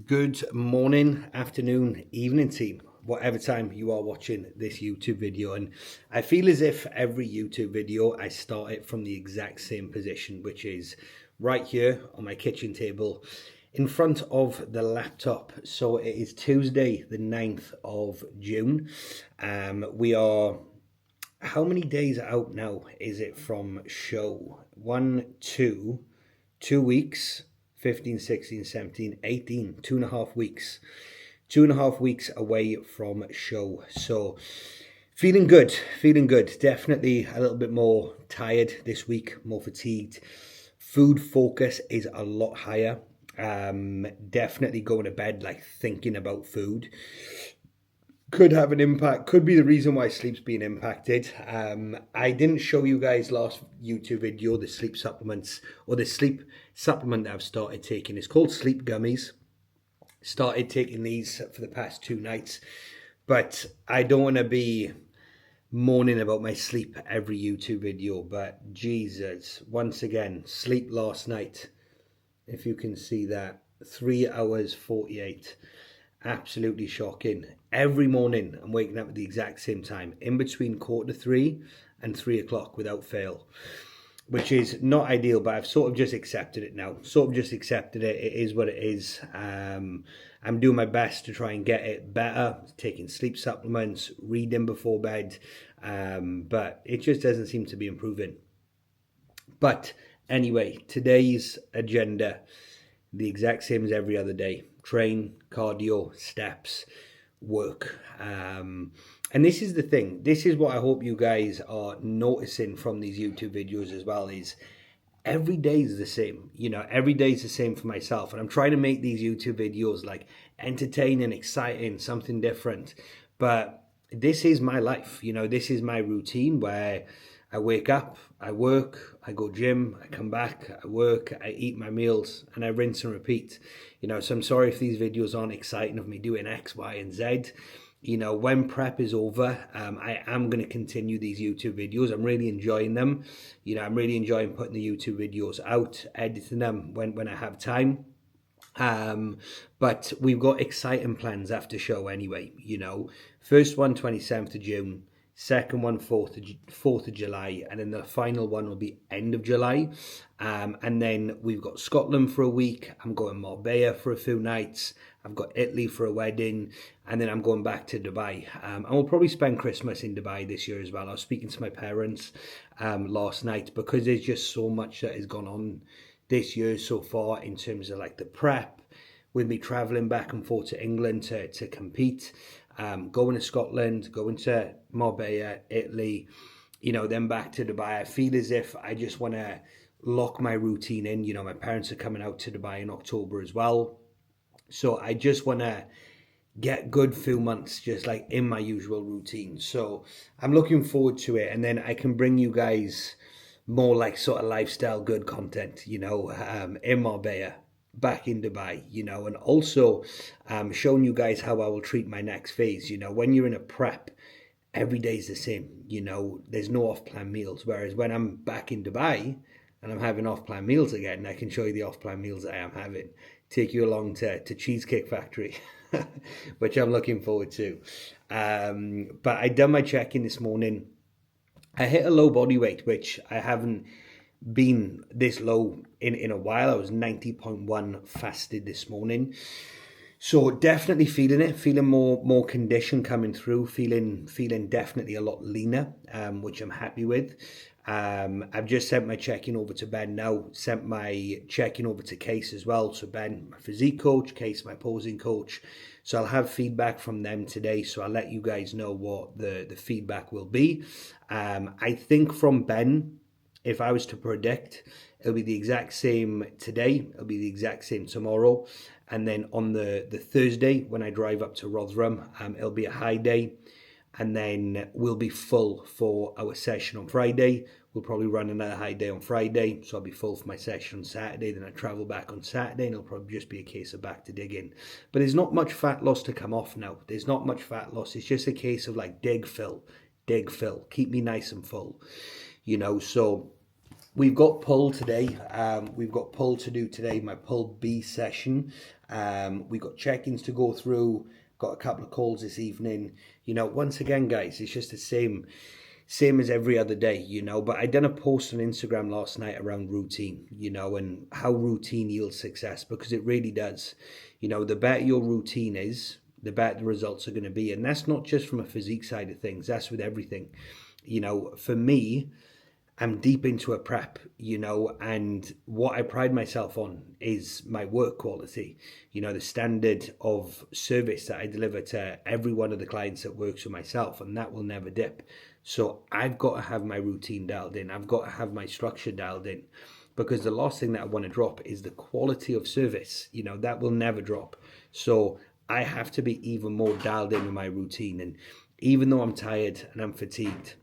Good morning, afternoon, evening team, whatever time you are watching this YouTube video. And I feel as if every YouTube video I start it from the exact same position, which is right here on my kitchen table in front of the laptop. So it is Tuesday the 9th of June. We are, how many days out now is it from show? 2 weeks, 15, 16, 17, 18, 2.5 weeks. 2.5 weeks away from show. So feeling good. Definitely a little bit more tired this week, more fatigued. Food focus is a lot higher. Definitely going to bed like thinking about food. Could have an impact, could be the reason why sleep's being impacted. I didn't show you guys last YouTube video the sleep supplements, or the sleep supplement that I've started taking. It's called sleep gummies. Started taking these for the past 2 nights, but I don't want to be moaning about my sleep every YouTube video. But Jesus, once again, sleep last night, if you can see that, 3 hours 48. Absolutely shocking. Every morning I'm waking up at the exact same time, in between 2:45 and 3 o'clock without fail, which is not ideal, but I've sort of just accepted it now. It is what it is. I'm doing my best to try and get it better, taking sleep supplements, reading before bed, but it just doesn't seem to be improving. But anyway, today's agenda, the exact same as every other day. Train, cardio, steps, work. And this is the thing. This is what I hope you guys are noticing from these YouTube videos as well, is every day is the same. Every day is the same for myself. And I'm trying to make these YouTube videos like entertaining, exciting, something different. But this is my life. This is my routine where I wake up, I work, I go gym, I come back, I work, I eat my meals, and I rinse and repeat. So I'm sorry if these videos aren't exciting of me doing X, Y, and Z. When prep is over, I am going to continue these YouTube videos. I'm really enjoying them. I'm really enjoying putting the YouTube videos out, editing them when I have time. But we've got exciting plans after show anyway. First one, 27th of June. Second one, 4th of July, and then the final one will be end of July. And then we've got Scotland for a week. I'm going Marbella for a few nights. I've got Italy for a wedding, and then I'm going back to Dubai. And we'll probably spend Christmas in Dubai this year as well. I was speaking to my parents last night, because there's just so much that has gone on this year so far in terms of like the prep, with me traveling back and forth to England to compete. Going to Scotland, going to Marbella, Italy, then back to Dubai. I feel as if I just want to lock my routine in. My parents are coming out to Dubai in October as well. So I just want to get good few months just like in my usual routine. So I'm looking forward to it. And then I can bring you guys more like sort of lifestyle good content, in Marbella, back in Dubai, and also showing you guys how I will treat my next phase. When you're in a prep, every day's the same. There's no off-plan meals. Whereas when I'm back in Dubai and I'm having off-plan meals again, I can show you the off-plan meals that I am having. Take you along to Cheesecake Factory, which I'm looking forward to. But I done my check-in this morning. I hit a low body weight, which I haven't been this low in a while. I was 90.1 fasted this morning. So definitely feeling it, feeling more condition coming through, feeling definitely a lot leaner, which I'm happy with. I've just sent my check-in over to Ben now, sent my check-in over to Case as well. So Ben, my physique coach, Case, my posing coach. So I'll have feedback from them today. So I'll let you guys know what the feedback will be. I think from Ben, if I was to predict, it'll be the exact same today. It'll be the exact same tomorrow. And then on the Thursday, when I drive up to Rotherham, it'll be a high day. And then we'll be full for our session on Friday. We'll probably run another high day on Friday. So I'll be full for my session on Saturday. Then I travel back on Saturday, and it'll probably just be a case of back to digging. But there's not much fat loss to come off now. There's not much fat loss. It's just a case of like dig, fill. Keep me nice and full. So we've got pull today. We've got pull to do today, my pull B session. We got check-ins to go through, got a couple of calls this evening. Once again, guys, it's just the same as every other day, but I done a post on Instagram last night around routine, and how routine yields success, because it really does. The better your routine is, the better the results are going to be. And that's not just from a physique side of things, that's with everything. For me, I'm deep into a prep, and what I pride myself on is my work quality, the standard of service that I deliver to every one of the clients that works with myself, and that will never dip. So I've got to have my routine dialed in. I've got to have my structure dialed in, because the last thing that I want to drop is the quality of service. That will never drop. So I have to be even more dialed in with my routine. And even though I'm tired and I'm fatigued,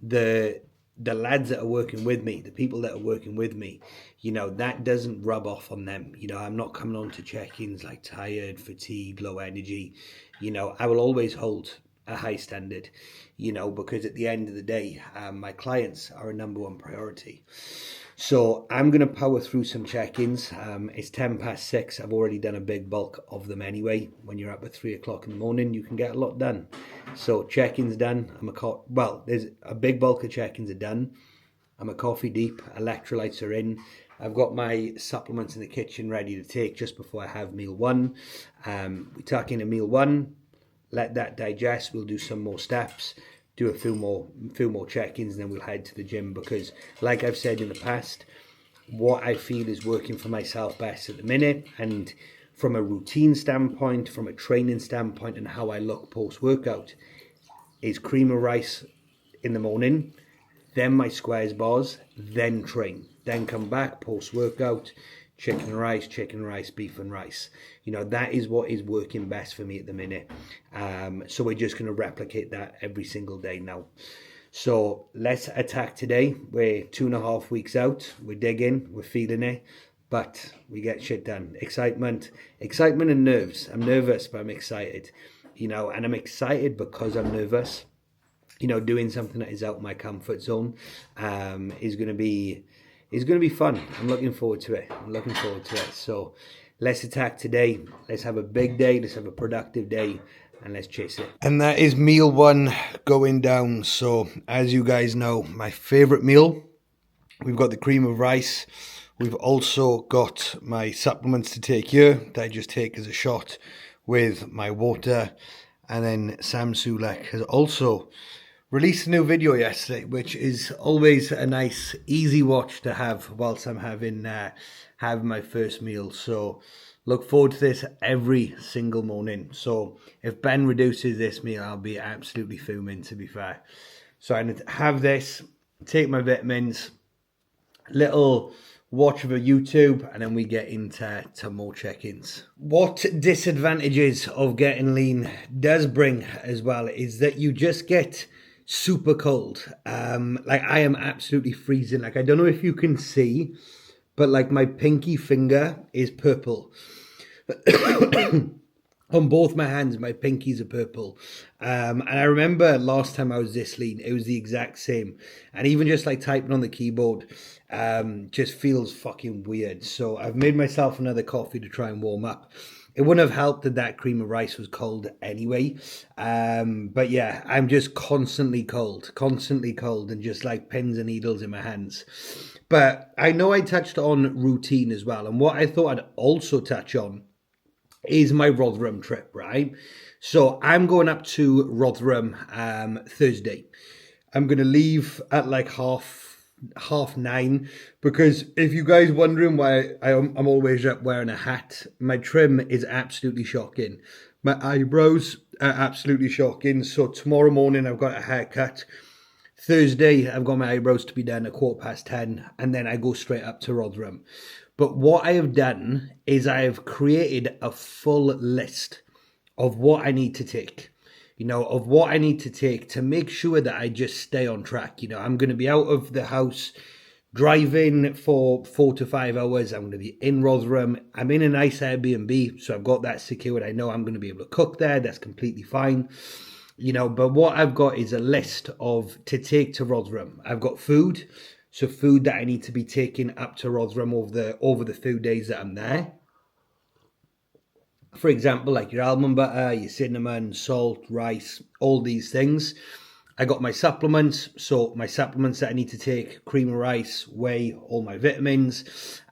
the lads that are working with me, the people that are working with me, that doesn't rub off on them. I'm not coming on to check-ins like tired, fatigued, low energy. I will always hold a high standard, because at the end of the day, my clients are a number one priority. So I'm going to power through some check-ins. It's 6:10. I've already done a big bulk of them anyway. When you're up at 3 o'clock in the morning, you can get a lot done. So check-ins done. There's a big bulk of check-ins are done. I'm a coffee deep. Electrolytes are in. I've got my supplements in the kitchen ready to take just before I have meal one. We tuck in a meal one, let that digest. We'll do some more steps, do a few more check-ins, and then we'll head to the gym, because like I've said in the past, what I feel is working for myself best at the minute, and from a routine standpoint, from a training standpoint, and how I look post-workout, is cream of rice in the morning, then my squares bars, then train, then come back post-workout, chicken and rice, beef and rice. That is what is working best for me at the minute. So we're just going to replicate that every single day now. So let's attack today. We're 2.5 weeks out. We're digging, we're feeling it, but we get shit done. Excitement and nerves. I'm nervous, but I'm excited. And I'm excited because I'm nervous. Doing something that is out my comfort zone is going to be fun. I'm looking forward to it. So let's attack today. Let's have a big day. Let's have a productive day. And let's chase it. And that is meal one going down. So as you guys know, my favorite meal, we've got the cream of rice. We've also got my supplements to take here that I just take as a shot with my water. And then Sam Sulek has also released a new video yesterday, which is always a nice, easy watch to have whilst I'm having my first meal. So look forward to this every single morning. So if Ben reduces this meal, I'll be absolutely fuming, to be fair. So I'm going to have this, take my vitamins, little watch of a YouTube, and then we get into more check-ins. What disadvantages of getting lean does bring as well is that you just get super cold. Like I am absolutely freezing. Like I don't know if you can see, but like my pinky finger is purple. On both my hands, my pinkies are purple. And I remember last time I was this lean, it was the exact same. And even just like typing on the keyboard just feels fucking weird. So I've made myself another coffee to try and warm up. It wouldn't have helped that cream of rice was cold anyway. But yeah, I'm just constantly cold and just like pins and needles in my hands. But I know I touched on routine as well. And what I thought I'd also touch on is my Rotherham trip, right? So I'm going up to Rotherham Thursday. I'm going to leave at like half 9, because if you guys wondering why I'm always up wearing a hat, my trim is absolutely shocking. My eyebrows are absolutely shocking. So tomorrow morning I've got a haircut. Thursday I've got my eyebrows to be done at 10:15, and then I go straight up to Rotherham. But what I have done is I have created a full list of what I need to take. Of what I need to take to make sure that I just stay on track. I'm going to be out of the house driving for 4 to 5 hours. I'm going to be in Rotherham. I'm in a nice Airbnb, so I've got that secured. I know I'm going to be able to cook there. That's completely fine. But what I've got is a list to take to Rotherham. I've got food. So food that I need to be taking up to Rotherham over the few days that I'm there. for example, like your almond butter, your cinnamon, salt, rice, all these things. I got my supplements. So my supplements that I need to take: cream of rice, whey, all my vitamins,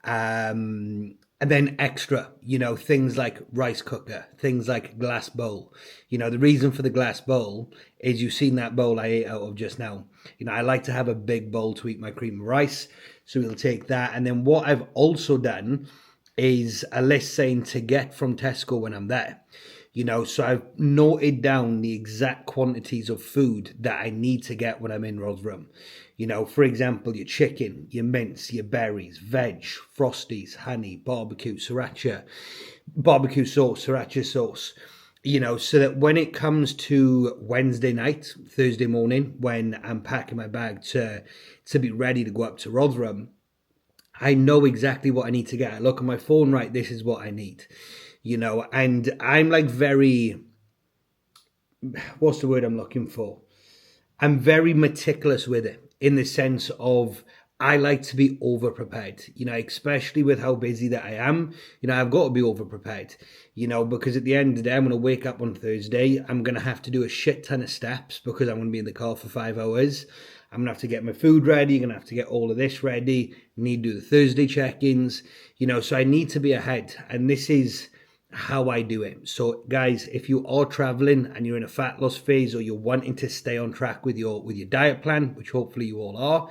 and then extra, things like rice cooker, things like glass bowl. The reason for the glass bowl is you've seen that bowl I ate out of just now. I like to have a big bowl to eat my cream of rice. So we'll take that. And then what I've also done is a list saying to get from Tesco when I'm there. So I've noted down the exact quantities of food that I need to get when I'm in Rotherham. For example, your chicken, your mince, your berries, veg, frosties, honey, barbecue, sriracha sauce, so that when it comes to Wednesday night, Thursday morning, when I'm packing my bag to be ready to go up to Rotherham, I know exactly what I need to get. I look at my phone, right, this is what I need. And I'm like what's the word I'm looking for? I'm very meticulous with it, in the sense of I like to be over prepared, especially with how busy that I am. I've got to be over prepared, because at the end of the day, I'm going to wake up on Thursday. I'm going to have to do a shit ton of steps because I'm going to be in the car for 5 hours. I'm going to have to get my food ready. I'm going to have to get all of this ready. I need to do the Thursday check-ins, so I need to be ahead. And this is how I do it. So guys, if you are traveling and you're in a fat loss phase, or you're wanting to stay on track with your diet plan, which hopefully you all are,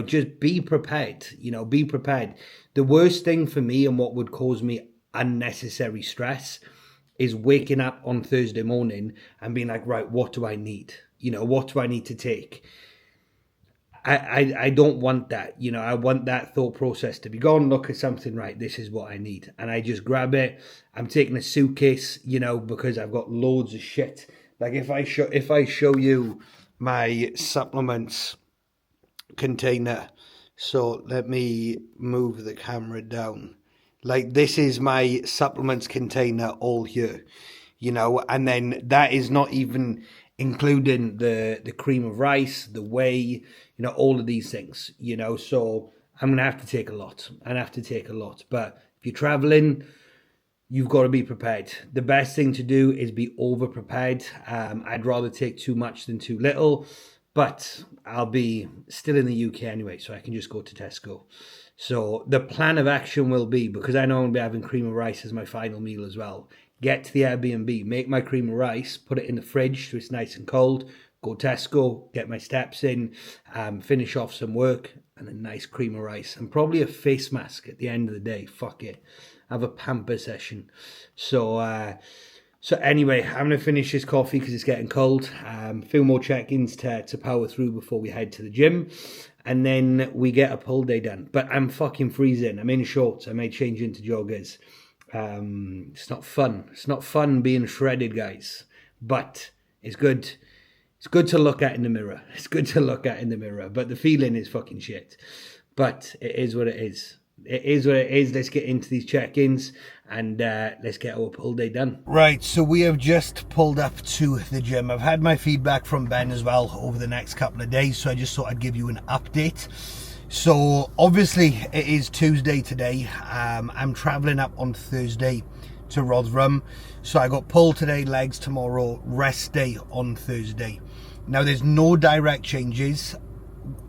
just be prepared. Be prepared. The worst thing for me, and what would cause me unnecessary stress, is waking up on Thursday morning and being like, right, what do I need? What do I need to take? I don't want that. I want that thought process to be gone. Look at something, right, this is what I need. And I just grab it. I'm taking a suitcase, because I've got loads of shit. Like if I show you my supplements container, so let me move the camera down. Like this is my supplements container all here, and then that is not even including the cream of rice, the whey, all of these things, so I'm going to have to take a lot. But if you're traveling, you've got to be prepared. The best thing to do is be over prepared. I'd rather take too much than too little, but I'll be still in the UK anyway, so I can just go to Tesco. So the plan of action will be, because I know I'm going to be having cream of rice as my final meal as well, get to the Airbnb, make my cream of rice, put it in the fridge so it's nice and cold, go Tesco, get my steps in, finish off some work, and a nice cream of rice. And probably a face mask at the end of the day. Fuck it. Have a pamper session. So anyway, I'm going to finish this coffee because it's getting cold. A few more check-ins to power through before we head to the gym. And then we get a pull day done. But I'm fucking freezing. I'm in shorts. I may change into joggers. It's not fun. It's not fun being shredded, guys. But it's good. It's good to look at in the mirror. But the feeling is fucking shit. But it is what it is. Let's get into these check-ins and let's get our pull day done. Right, so we have just pulled up to the gym. I've had my feedback from Ben as well over the next couple of days, so I just thought I'd give you an update. So obviously it is Tuesday today. I'm traveling up on Thursday to Rotherham. So I got pull today, legs tomorrow, rest day on Thursday. Now there's no direct changes.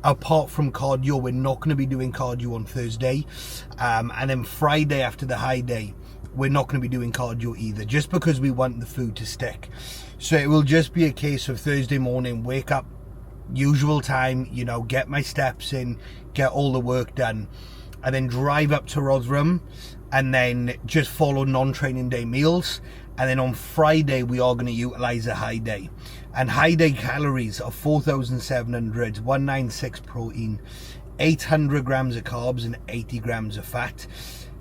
Apart from cardio, we're not going to be doing cardio on Thursday. And then Friday after the high day, we're not going to be doing cardio either, just because we want the food to stick. So it will just be a case of Thursday morning, wake up, usual time, get my steps in, get all the work done, and then drive up to Rotherham, and then just follow non-training day meals. And then on Friday, we are going to utilize a high day. And high day calories are 4,700, 196 protein, 800 grams of carbs, and 80 grams of fat.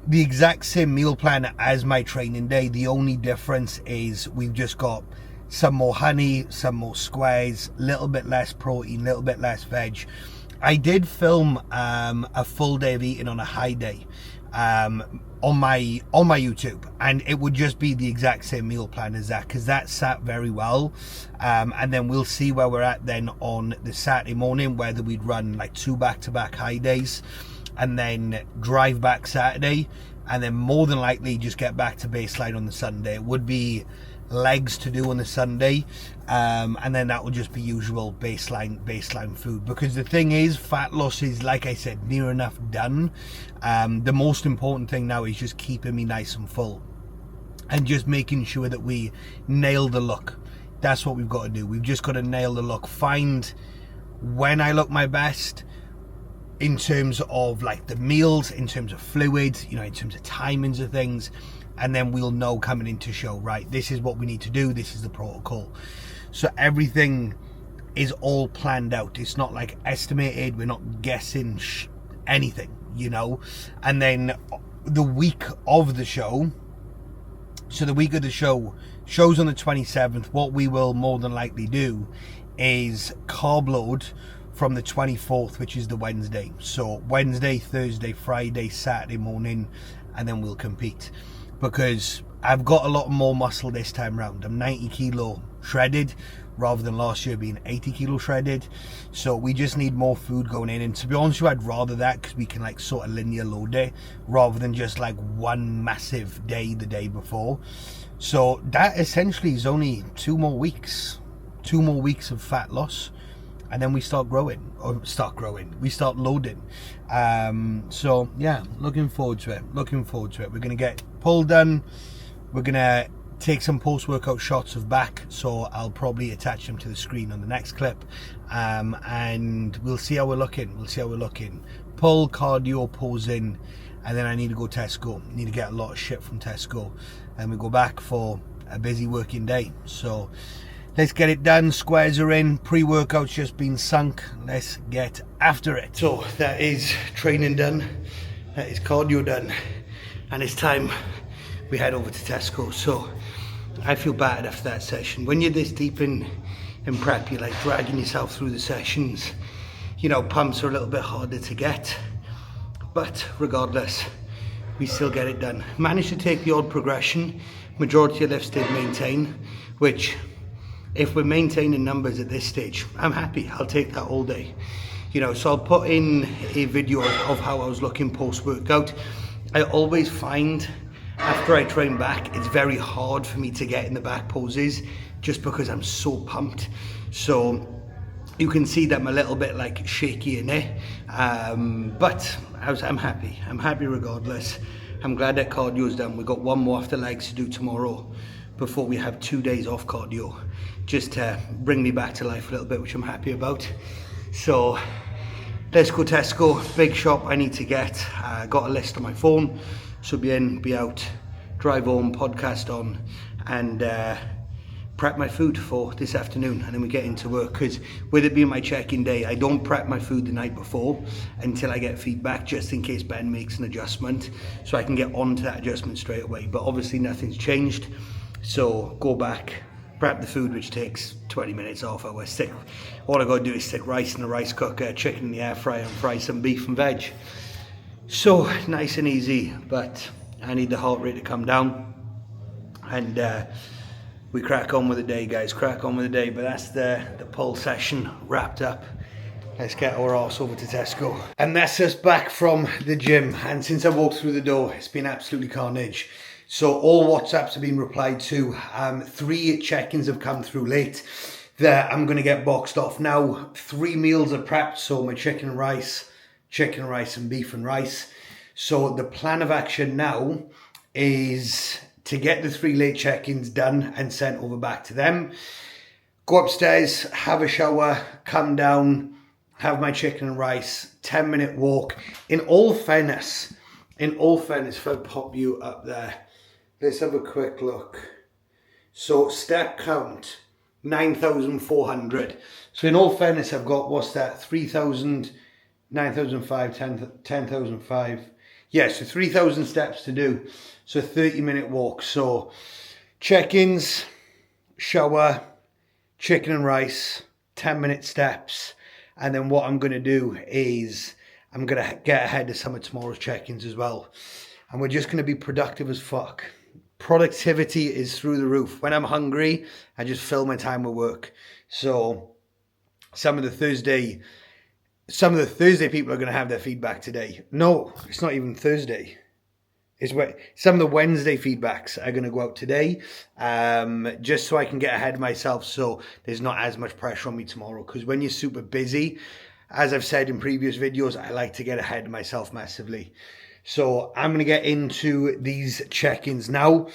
The exact same meal plan as my training day. The only difference is we've just got some more honey, some more squares, a little bit less protein, a little bit less veg. I did film a full day of eating on a high day on my YouTube, and it would just be the exact same meal plan as that, because that sat very well. And then we'll see where we're at then on the Saturday morning, whether we'd run like 2 back-to-back high days and then drive back Saturday, and then more than likely just get back to baseline on the Sunday. It would be legs to do on the Sunday, and then that will just be usual baseline food, because the thing is, fat loss is, like I said, near enough done. The most important thing now is just keeping me nice and full and just making sure that we nail the look. That's what we've got to do. We've just got to nail the look, find when I look my best in terms of like the meals, in terms of fluids, you know, in terms of timings of things, and then we'll know coming into show, right, this is what we need to do, this is the protocol. So everything is all planned out. It's not like estimated, we're not guessing anything, you know. And then the week of the show, so the week of the show's on the 27th, what we will more than likely do is carb load from the 24th, which is the Wednesday. So Wednesday, Thursday, Friday, Saturday morning, and then we'll compete. Because I've got a lot more muscle this time round. I'm 90 kilo shredded rather than last year being 80 kilo shredded. So we just need more food going in. And to be honest with you, I'd rather that, because we can like sort of linear load it rather than just like one massive day the day before. So that essentially is only 2 more weeks. 2 more weeks of fat loss, and then we start growing, we start loading. So yeah, looking forward to it. We're gonna get pull done, we're gonna take some post-workout shots of back, so I'll probably attach them to the screen on the next clip, and we'll see how we're looking. Pull, cardio, posing, and then I need to go Tesco. Need to get a lot of shit from Tesco, and we go back for a busy working day. So let's get it done. Squares are in, pre-workout's just been sunk. Let's get after it. So that is training done, that is cardio done, and it's time we head over to Tesco. So I feel bad after that session. When you're this deep in prep, you're like dragging yourself through the sessions. You know, pumps are a little bit harder to get, but regardless, we still get it done. Managed to take the odd progression. Majority of lifts did maintain, which, if we're maintaining numbers at this stage, I'm happy. I'll take that all day. You know, so I'll put in a video of how I was looking post-workout. I always find after I train back, it's very hard for me to get in the back poses just because I'm so pumped. So you can see that I'm a little bit like shaky in it, but I'm happy. I'm happy regardless. I'm glad that cardio's done. We've got one more after legs to do tomorrow before we have 2 days off cardio, just to bring me back to life a little bit, which I'm happy about. So let's go Tesco, big shop I need to get. Got a list on my phone, so be in, be out, drive home, podcast on, and prep my food for this afternoon, and then we get into work. Because with it being my check-in day, I don't prep my food the night before until I get feedback, just in case Ben makes an adjustment, so I can get on to that adjustment straight away. But obviously nothing's changed, so go back, prep the food, which takes 20 minutes, half hour. All I gotta do is stick rice in the rice cooker, chicken in the air fryer, and fry some beef and veg. So nice and easy, but I need the heart rate to come down, and we crack on with the day, guys, crack on with the day. But that's the pull session wrapped up. Let's get our arse over to Tesco. And that's us back from the gym, and since I walked through the door, it's been absolutely carnage. So all WhatsApps have been replied to. 3 check-ins have come through late that I'm gonna get boxed off now. 3 meals are prepped, so my chicken and rice, and beef and rice. So the plan of action now is to get the 3 late check-ins done and sent over back to them. Go upstairs, have a shower, come down, have my chicken and rice, 10-minute walk. In all fairness, if I pop you up there, let's have a quick look. So step count, 9,400. So in all fairness, I've got, what's that, 3,000, 9,005, 10,005. Yeah, so 3,000 steps to do. So 30-minute walk. So check-ins, shower, chicken and rice, 10-minute steps. And then what I'm going to do is I'm going to get ahead of some of tomorrow's check-ins as well. And we're just going to be productive as fuck. Productivity is through the roof. When I'm hungry, I just fill my time with work. So some of the Thursday people are going to have their feedback today. No, it's not even Thursday. is where some of the Wednesday feedbacks are going to go out today, just so I can get ahead of myself, so there's not as much pressure on me tomorrow. Because when you're super busy, as I've said in previous videos, I like to get ahead of myself massively. So I'm going to get into these check-ins now.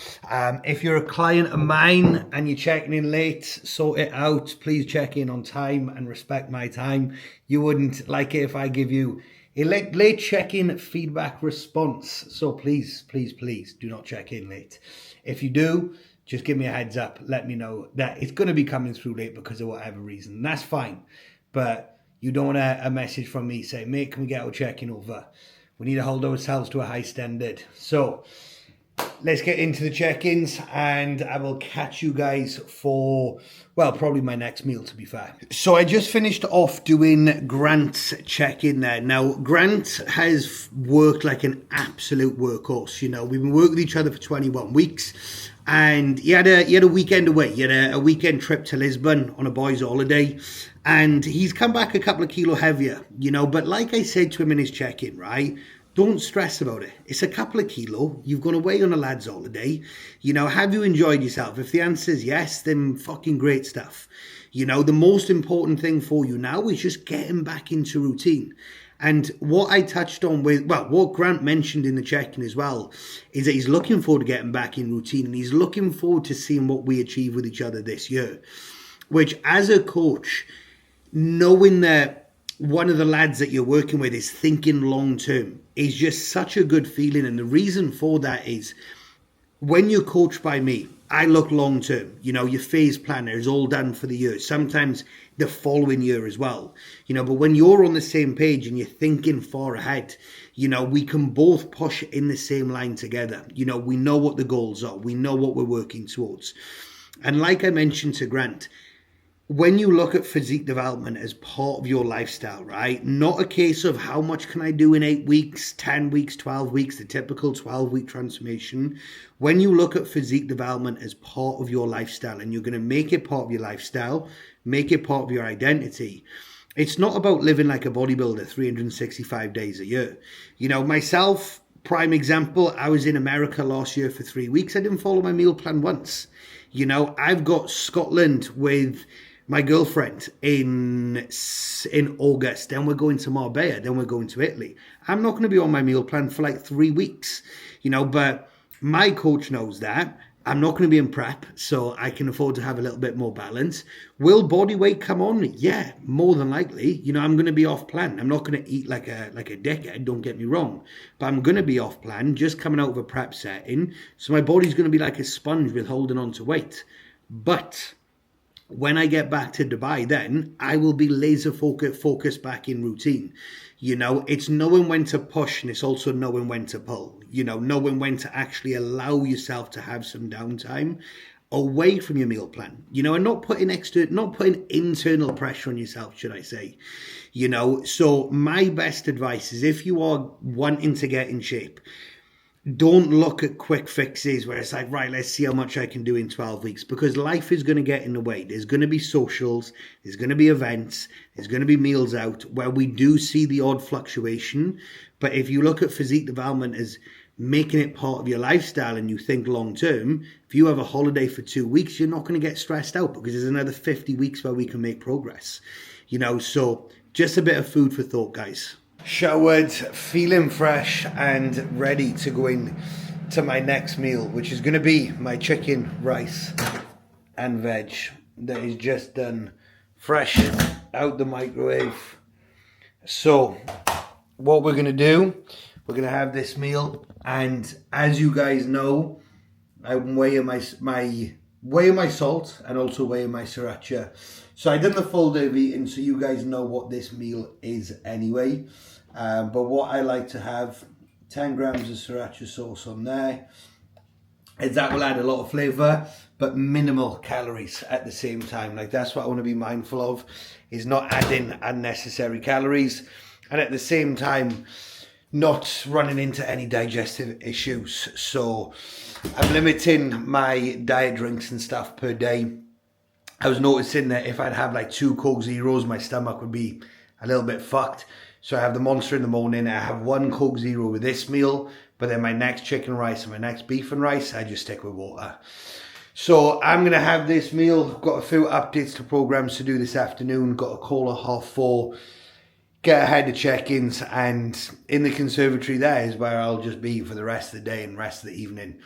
If you're a client of mine and you're checking in late, sort it out. Please check in on time and respect my time. You wouldn't like it if I give you a late check-in feedback response. So please, please, please do not check in late. If you do, just give me a heads up. Let me know that it's going to be coming through late because of whatever reason. That's fine. But you don't want a message from me saying, mate, can we get our check-in over? We need to hold ourselves to a high standard. So let's get into the check-ins, and I will catch you guys for, well, probably my next meal, to be fair. So I just finished off doing Grant's check-in there. Now, Grant has worked like an absolute workhorse. You know, we've been working with each other for 21 weeks, and he had a weekend away. He had a weekend trip to Lisbon on a boys' holiday, and he's come back a couple of kilo heavier, you know. But like I said to him in his check-in, right, don't stress about it. It's a couple of kilo. You've gone away on a lad's holiday. You know, have you enjoyed yourself? If the answer is yes, then fucking great stuff. You know, the most important thing for you now is just getting back into routine. And what I touched on with, well, what Grant mentioned in the check-in as well, is that he's looking forward to getting back in routine, and he's looking forward to seeing what we achieve with each other this year. Which, as a coach, knowing that one of the lads that you're working with is thinking long term is just such a good feeling. And the reason for that is when you're coached by me, I look long term. You know, your phase planner is all done for the year, sometimes the following year as well. You know, but when you're on the same page and you're thinking far ahead, you know, we can both push in the same line together. You know, we know what the goals are. We know what we're working towards. And like I mentioned to Grant, when you look at physique development as part of your lifestyle, right? Not a case of how much can I do in 8 weeks, 10 weeks, 12 weeks, the typical 12-week transformation. When you look at physique development as part of your lifestyle, and you're going to make it part of your lifestyle, make it part of your identity, it's not about living like a bodybuilder 365 days a year. You know, myself, prime example, I was in America last year for 3 weeks. I didn't follow my meal plan once. You know, I've got Scotland with my girlfriend in August, then we're going to Marbella, then we're going to Italy. I'm not going to be on my meal plan for like 3 weeks, you know, but my coach knows that. I'm not going to be in prep, so I can afford to have a little bit more balance. Will body weight come on? Yeah, more than likely. You know, I'm going to be off plan. I'm not going to eat like a dickhead, don't get me wrong, but I'm going to be off plan, just coming out of a prep setting. So my body's going to be like a sponge with holding on to weight. But when I get back to Dubai, then I will be laser focused back in routine. You know, it's knowing when to push, and it's also knowing when to pull. You know, knowing when to actually allow yourself to have some downtime away from your meal plan. You know, and not putting internal pressure on yourself, should I say. You know, so my best advice is, if you are wanting to get in shape, don't look at quick fixes where it's like, right, let's see how much I can do in 12 weeks, because life is going to get in the way. There's going to be socials, there's going to be events, there's going to be meals out where we do see the odd fluctuation. But if you look at physique development as making it part of your lifestyle and you think long term, if you have a holiday for 2 weeks, you're not going to get stressed out, because there's another 50 weeks where we can make progress. You know, so just a bit of food for thought, guys. Showered, feeling fresh and ready to go in to my next meal, which is going to be my chicken, rice and veg that is just done fresh out the microwave. So what we're going to do, we're going to have this meal, and as you guys know, I'm weighing my salt and also weighing my sriracha. So I done the full day of eating, so you guys know what this meal is anyway. But what I like to have, 10 grams of sriracha sauce on there, is that will add a lot of flavour, but minimal calories at the same time. Like, that's what I want to be mindful of, is not adding unnecessary calories, and at the same time not running into any digestive issues. So I'm limiting my diet drinks and stuff per day. I was noticing that if I'd have like 2 Coke Zeros, my stomach would be a little bit fucked. So I have the Monster in the morning, I have 1 Coke Zero with this meal, But then my next chicken rice and my next beef and rice, I just stick with water. So I'm going to have this meal. Got a few updates to programs to do this afternoon. Got a call at 4:30. Get ahead of check-ins, and in the conservatory there is where I'll just be for the rest of the day and rest of the evening.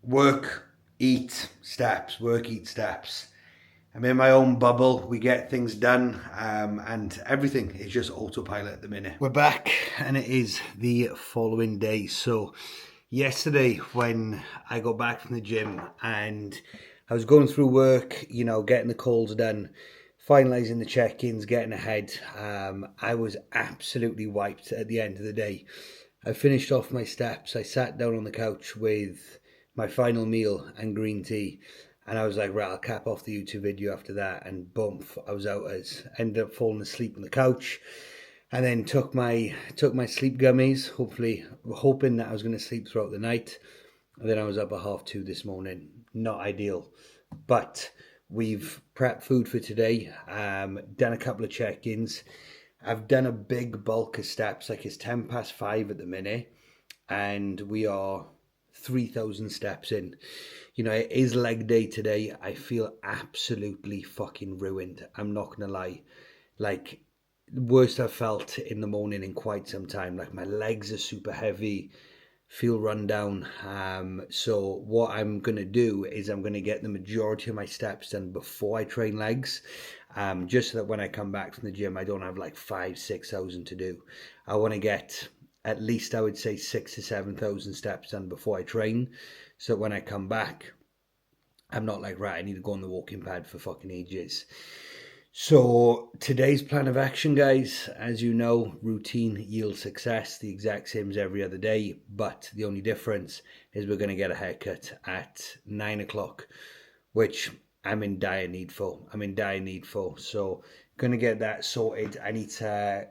Work, eat, steps. Work, eat, steps. I'm in my own bubble. We get things done, and everything is just autopilot at the minute. We're back, and it is the following day. So yesterday when I got back from the gym and I was going through work, you know, getting the calls done, finalising the check-ins, getting ahead, I was absolutely wiped at the end of the day. I finished off my steps. I sat down on the couch with my final meal and green tea, and I was like, right, I'll cap off the YouTube video after that, and boom, I was out. Ended up falling asleep on the couch, and then took my sleep gummies, hoping that I was going to sleep throughout the night. And then I was up at 2:30 this morning. Not ideal, but we've prepped food for today, done a couple of check-ins. I've done a big bulk of steps, like it's 5:10 at the minute, and we are 3,000 steps in. You know, it is leg day today. I feel absolutely fucking ruined. I'm not gonna lie. Like, worst I've felt in the morning in quite some time. Like, my legs are super heavy, feel run down. So what I'm gonna do is I'm gonna get the majority of my steps done before I train legs, just so that when I come back from the gym I don't have like 5,000-6,000 to do. I want to get at least, I would say, 6,000 to 7,000 steps done before I train, so when I come back I'm not like, right, I need to go on the walking pad for fucking ages. So today's plan of action, guys, as you know, routine yields success, the exact same as every other day, but the only difference is we're going to get a haircut at 9 o'clock, which I'm in dire need for. So going to get that sorted. I need to,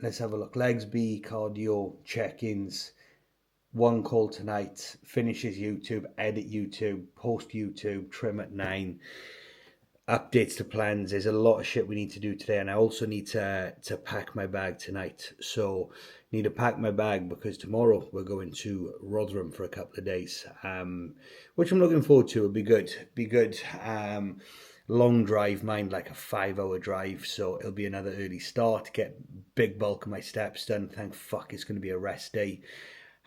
let's have a look, legs, B, cardio, check-ins, one call tonight, finishes YouTube, edit YouTube, post YouTube, trim at 9. Updates to plans. There's a lot of shit we need to do today, and I also need to pack my bag tonight. So need to pack my bag because tomorrow we're going to Rotherham for a couple of days, which I'm looking forward to. It'll be good. Long drive, mind like a 5-hour drive, so it'll be another early start, get big bulk of my steps done. Thank fuck it's going to be a rest day.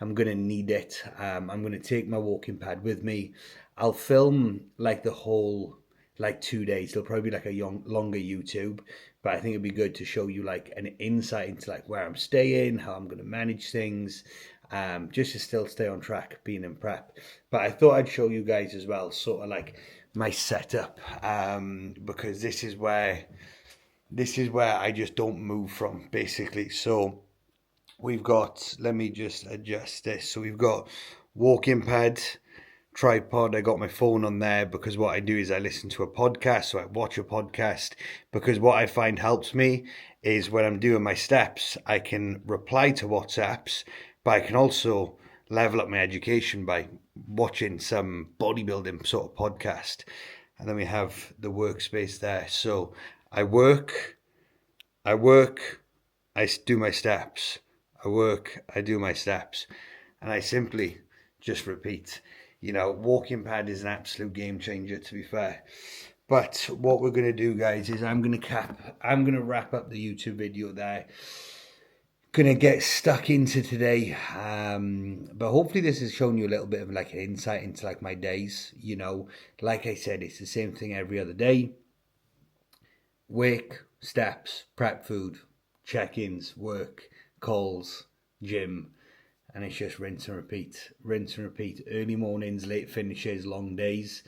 I'm going to need it. I'm going to take my walking pad with me. I'll film like the whole, like 2 days. It'll probably be like a longer YouTube, but I think it'd be good to show you like an insight into like where I'm staying, how I'm going to manage things, just to still stay on track, being in prep. But I thought I'd show you guys as well, sort of like my setup, because this is where I just don't move from, basically. So we've got, let me just adjust this. So we've got walking pad, tripod. I got my phone on there because what I do is I listen to a podcast, so I watch a podcast, because what I find helps me is when I'm doing my steps, I can reply to WhatsApps, but I can also level up my education by watching some bodybuilding sort of podcast. And then we have the workspace there. So I work, I do my steps. I work, I do my steps, and I simply just repeat. You know, walking pad is an absolute game changer, to be fair. But what we're going to do, guys, is I'm going to wrap up the YouTube video there. Going to get stuck into today, but hopefully this has shown you a little bit of like an insight into like my days. You know, like I said, it's the same thing every other day. Wake, steps, prep food, check-ins, work, calls, gym, and it's just rinse and repeat. Early mornings, late finishes, long days,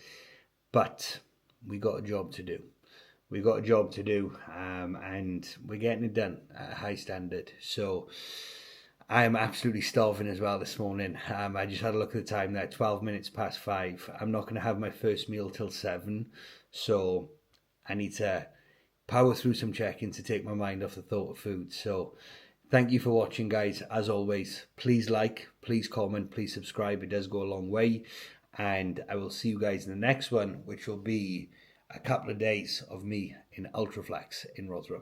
but we got a job to do. And we're getting it done at a high standard. So I'm absolutely starving as well this morning. I just had a look at the time there, 12 minutes past 5. I'm not going to have my first meal till 7, so I need to power through some check-ins to take my mind off the thought of food. So thank you for watching, guys. As always, please like, please comment, please subscribe. It does go a long way. And I will see you guys in the next one, which will be a couple of days of me in Ultraflex in Rotherham.